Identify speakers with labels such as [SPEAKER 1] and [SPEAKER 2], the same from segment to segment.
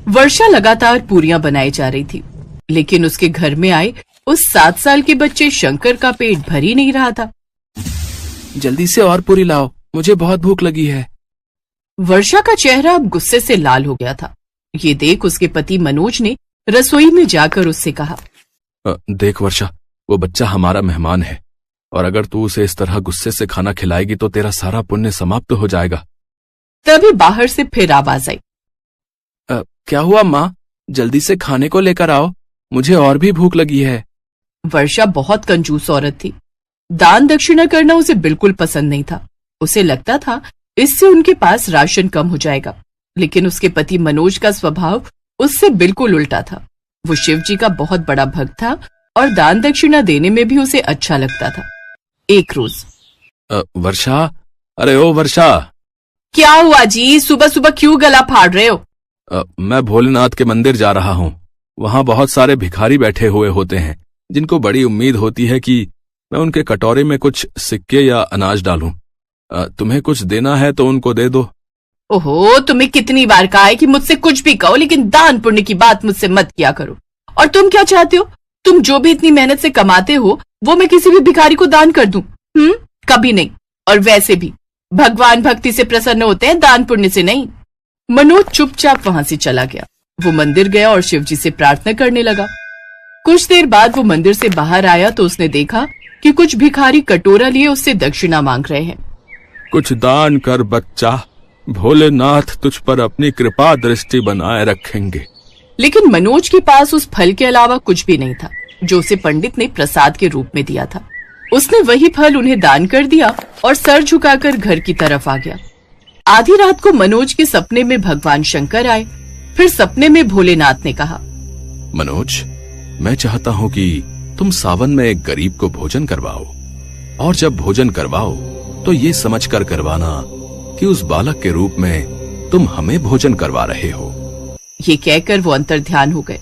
[SPEAKER 1] वर्षा लगातार पूरियां बनाई जा रही थी, लेकिन उसके घर में आए उस 7 साल के बच्चे शंकर का पेट भर ही नहीं रहा था।
[SPEAKER 2] जल्दी से और पूरी लाओ, मुझे बहुत भूख लगी है।
[SPEAKER 1] वर्षा का चेहरा अब गुस्से से लाल हो गया था। ये देख उसके पति मनोज ने रसोई में जाकर उससे कहा,
[SPEAKER 2] देख वर्षा, वो बच्चा हमारा मेहमान है और अगर तू उसे इस तरह गुस्से से खाना खिलाएगी तो तेरा सारा पुण्य समाप्त हो जाएगा।
[SPEAKER 1] तभी बाहर से फिर आवाज आई,
[SPEAKER 2] क्या हुआ माँ? जल्दी से खाने को लेकर आओ, मुझे और भी भूख लगी है।
[SPEAKER 1] वर्षा बहुत कंजूस औरत थी। दान दक्षिणा करना उसे बिल्कुल पसंद नहीं था। उसे लगता था इससे उनके पास राशन कम हो जाएगा, लेकिन उसके पति मनोज का स्वभाव उससे बिल्कुल उल्टा था। वो शिव जी का बहुत बड़ा भक्त था और दान दक्षिणा देने में भी उसे अच्छा लगता था। एक रोज,
[SPEAKER 2] वर्षा, अरे ओ वर्षा।
[SPEAKER 1] क्या हुआ जी? सुबह सुबह क्यों गला फाड़ रहे हो?
[SPEAKER 2] मैं भोलेनाथ के मंदिर जा रहा हूँ। वहाँ बहुत सारे भिखारी बैठे हुए होते हैं जिनको बड़ी उम्मीद होती है कि मैं उनके कटोरे में कुछ सिक्के या अनाज डालूं। तुम्हें कुछ देना है तो उनको दे दो।
[SPEAKER 1] ओहो, तुम्हें कितनी बार कहा है कि मुझसे कुछ भी कहो, लेकिन दान पुण्य की बात मुझसे मत किया करो। और तुम क्या चाहते हो? तुम जो भी इतनी मेहनत से कमाते हो वो मैं किसी भी भिखारी को दान कर दूं? कभी नहीं। और वैसे भी भगवान भक्ति से प्रसन्न होते हैं, दान पुण्य से नहीं। मनोज चुपचाप वहां से चला गया। वो मंदिर गया और शिव जी से प्रार्थना करने लगा। कुछ देर बाद वो मंदिर से बाहर आया तो उसने देखा कि कुछ भिखारी कटोरा लिए उससे दक्षिणा मांग रहे हैं।
[SPEAKER 2] कुछ दान कर बच्चा, भोलेनाथ तुझ पर अपनी कृपा दृष्टि बनाए रखेंगे।
[SPEAKER 1] लेकिन मनोज के पास उस फल के अलावा कुछ भी नहीं था जो उसे पंडित ने प्रसाद के रूप में दिया था। उसने वही फल उन्हें दान कर दिया और सर झुकाकर घर की तरफ आ गया। आधी रात को मनोज के सपने में भगवान शंकर आए। फिर सपने में भोलेनाथ ने कहा,
[SPEAKER 2] मनोज, मैं चाहता हूँ कि तुम सावन में एक गरीब को भोजन करवाओ, और जब भोजन करवाओ तो ये समझकर करवाना कि उस बालक के रूप में तुम हमें भोजन करवा रहे हो।
[SPEAKER 1] ये कहकर वो अंतर्ध्यान हो गए।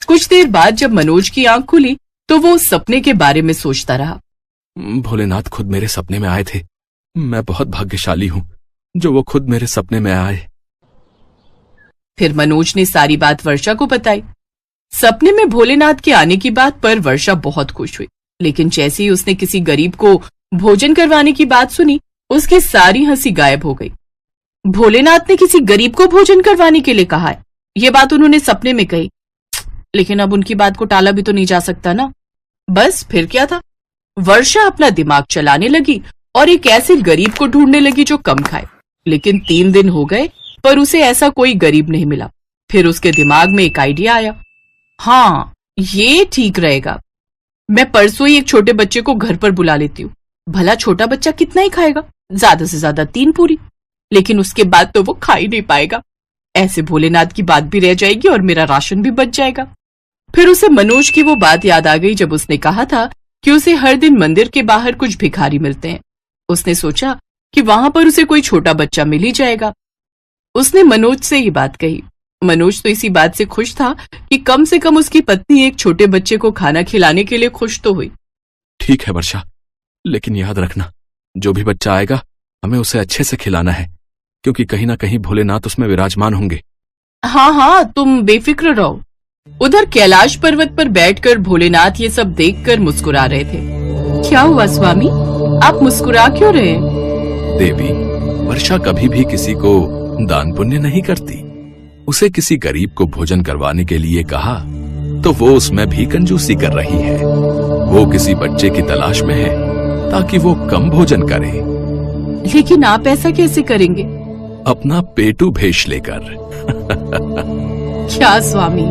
[SPEAKER 1] कुछ देर बाद जब मनोज की आंख खुली तो वो उस सपने के बारे में सोचता रहा।
[SPEAKER 2] भोलेनाथ खुद मेरे सपने में आए थे। मैं बहुत भाग्यशाली हूँ जो वो खुद मेरे सपने में आए।
[SPEAKER 1] फिर मनोज ने सारी बात वर्षा को बताई। सपने में भोलेनाथ के आने की बात पर वर्षा बहुत खुश हुई, लेकिन जैसे ही उसने किसी गरीब को भोजन करवाने की बात सुनी, उसकी सारी हंसी गायब हो गई। भोलेनाथ ने किसी गरीब को भोजन करवाने के लिए कहा है, ये बात उन्होंने सपने में कही, लेकिन अब उनकी बात को टाला भी तो नहीं जा सकता ना। बस फिर क्या था, वर्षा अपना दिमाग चलाने लगी और एक ऐसे गरीब को ढूंढने लगी जो कम खाए। लेकिन 3 दिन हो गए पर उसे ऐसा कोई गरीब नहीं मिला। फिर उसके दिमाग में एक आइडिया आया, हाँ ये ठीक रहेगा, मैं परसों ही एक छोटे बच्चे को घर पर बुला लेती हूँ। भला छोटा बच्चा कितना ही खाएगा, ज्यादा से ज्यादा 3 पूरी, लेकिन उसके बाद तो वो खा ही नहीं पाएगा। ऐसे भोलेनाथ की बात भी रह जाएगी और मेरा राशन भी बच जाएगा। फिर उसे मनोज की वो बात याद आ गई जब उसने कहा था कि उसे हर दिन मंदिर के बाहर कुछ भिखारी मिलते हैं। उसने सोचा कि वहां पर उसे कोई छोटा बच्चा मिल ही जाएगा। उसने मनोज से ये बात कही। मनोज तो इसी बात से खुश था कि कम से कम उसकी पत्नी एक छोटे बच्चे को खाना खिलाने के लिए खुश तो हुई।
[SPEAKER 2] ठीक है वर्षा, लेकिन याद रखना, जो भी बच्चा आएगा हमें उसे अच्छे से खिलाना है, क्योंकि कहीं ना कहीं भोलेनाथ उसमें विराजमान होंगे।
[SPEAKER 1] हाँ हाँ, तुम बेफिक्र रहो। उधर कैलाश पर्वत पर बैठकर भोलेनाथ ये सब देखकर मुस्कुरा रहे थे। क्या हुआ स्वामी, आप मुस्कुरा क्यों रहे हैं?
[SPEAKER 2] देवी, वर्षा कभी भी किसी को दान पुण्य नहीं करती। उसे किसी गरीब को भोजन करवाने के लिए कहा तो वो उसमें भी कंजूसी कर रही है। वो किसी बच्चे की तलाश में है ताकि वो कम भोजन करे।
[SPEAKER 1] लेकिन आप ऐसा कैसे करेंगे?
[SPEAKER 2] अपना पेटू भेष लेकर।
[SPEAKER 1] क्या स्वामी?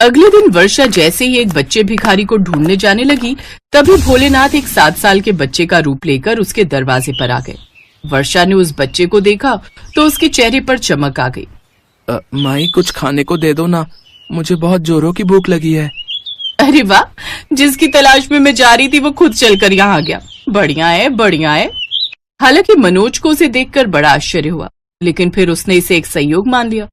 [SPEAKER 1] अगले दिन वर्षा जैसे ही एक बच्चे भिखारी को ढूंढने जाने लगी, तभी भोलेनाथ एक 7 साल के बच्चे का रूप लेकर उसके दरवाजे पर आ गए। वर्षा ने उस बच्चे को देखा तो उसके चेहरे पर चमक आ गई।
[SPEAKER 2] माई, कुछ खाने को दे दो ना, मुझे बहुत जोरों की भूख लगी है।
[SPEAKER 1] अरे वाह, जिसकी तलाश में मैं जा रही थी वो खुद चलकर यहाँ आ गया। बढ़िया है, बढ़िया है। हालांकि मनोज को उसे देखकर बड़ा आश्चर्य हुआ, लेकिन फिर उसने इसे एक संयोग मान लिया।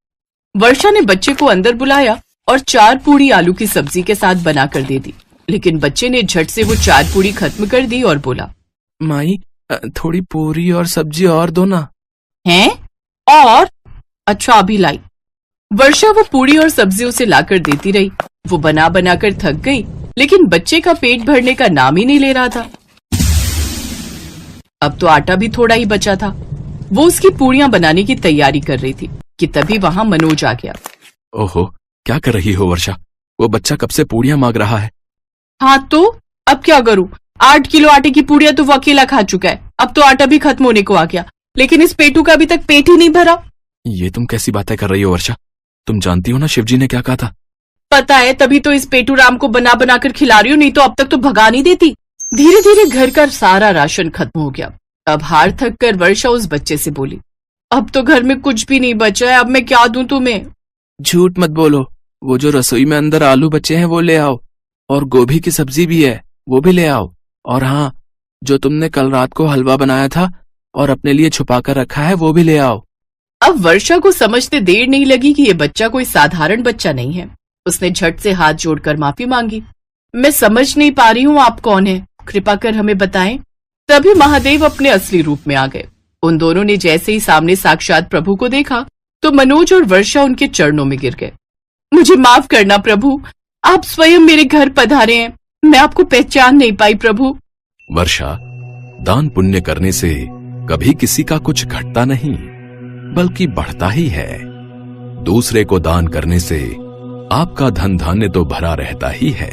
[SPEAKER 1] वर्षा ने बच्चे को अंदर बुलाया और 4 पूड़ी आलू की सब्जी के साथ बनाकर दे दी, लेकिन बच्चे ने झट से वो 4 पूड़ी खत्म कर दी और बोला,
[SPEAKER 2] माई, थोड़ी पूरी और सब्जी और दो ना।
[SPEAKER 1] हैं? और? अच्छा अभी लाई। वर्षा वो पूरी और सब्जी उसे लाकर देती रही। वो बना बनाकर थक गई, लेकिन बच्चे का पेट भरने का नाम ही नहीं ले रहा था। अब तो आटा भी थोड़ा ही बचा था। वो उसकी पूरियां बनाने की तैयारी कर रही थी कि तभी वहां मनोज आ गया।
[SPEAKER 2] ओहो, क्या कर रही हो वर्षा? वो बच्चा कब से पूरियां मांग रहा है।
[SPEAKER 1] हाँ तो अब क्या करूं? 8 किलो आटे की पूरियां तो वो अकेला खा चुका है। अब तो आटा भी खत्म होने को आ गया, लेकिन इस पेटू का अभी तक पेट ही नहीं भरा।
[SPEAKER 2] ये तुम कैसी बातें कर रही हो वर्षा? तुम जानती हो ना शिवजी ने क्या कहा था?
[SPEAKER 1] पता है, तभी तो इस पेटू राम को बना बना कर खिला रही हूँ, नहीं तो अब तक तो भगा नहीं देती। धीरे धीरे घर का सारा राशन खत्म हो गया। अब हार थक कर वर्षा उस बच्चे से बोली, अब तो घर में कुछ भी नहीं बचा है, अब मैं क्या दूं तुम्हें?
[SPEAKER 3] झूठ मत बोलो। वो जो रसोई में अंदर आलू बचे हैं वो ले आओ, और गोभी की सब्जी भी है वो भी ले आओ। और हाँ, जो तुमने कल रात को हलवा बनाया था और अपने लिए छुपा कर रखा है वो भी ले आओ।
[SPEAKER 1] अब वर्षा को समझते देर नहीं लगी कि ये बच्चा कोई साधारण बच्चा नहीं है। उसने झट से हाथ जोड़कर माफी मांगी। मैं समझ नहीं पा रही हूँ आप कौन है, कृपा कर हमें बताएं। तभी महादेव अपने असली रूप में आ गए। उन दोनों ने जैसे ही सामने साक्षात प्रभु को देखा तो मनोज और वर्षा उनके चरणों में गिर गए। मुझे माफ करना प्रभु, आप स्वयं मेरे घर पधारे हैं, मैं आपको पहचान नहीं पाई प्रभु।
[SPEAKER 2] वर्षा, दान पुण्य करने से कभी किसी का कुछ घटता नहीं बल्कि बढ़ता ही है। दूसरे को दान करने से आपका धन धान्य तो भरा रहता ही है,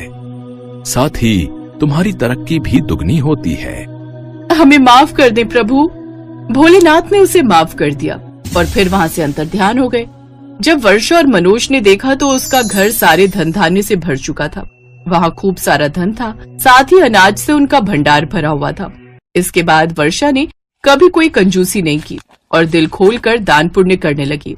[SPEAKER 2] साथ ही तुम्हारी तरक्की भी दुगनी होती है।
[SPEAKER 1] हमें माफ कर दे प्रभु। भोलेनाथ ने उसे माफ कर दिया और फिर वहां से अंतर्ध्यान हो गए। जब वर्षा और मनोज ने देखा तो उसका घर सारे धन धान्य से भर चुका था। वहां खूब सारा धन था, साथ ही अनाज से उनका भंडार भरा हुआ था। इसके बाद वर्षा ने कभी कोई कंजूसी नहीं की और दिल खोलकर दान पुण्य करने लगी।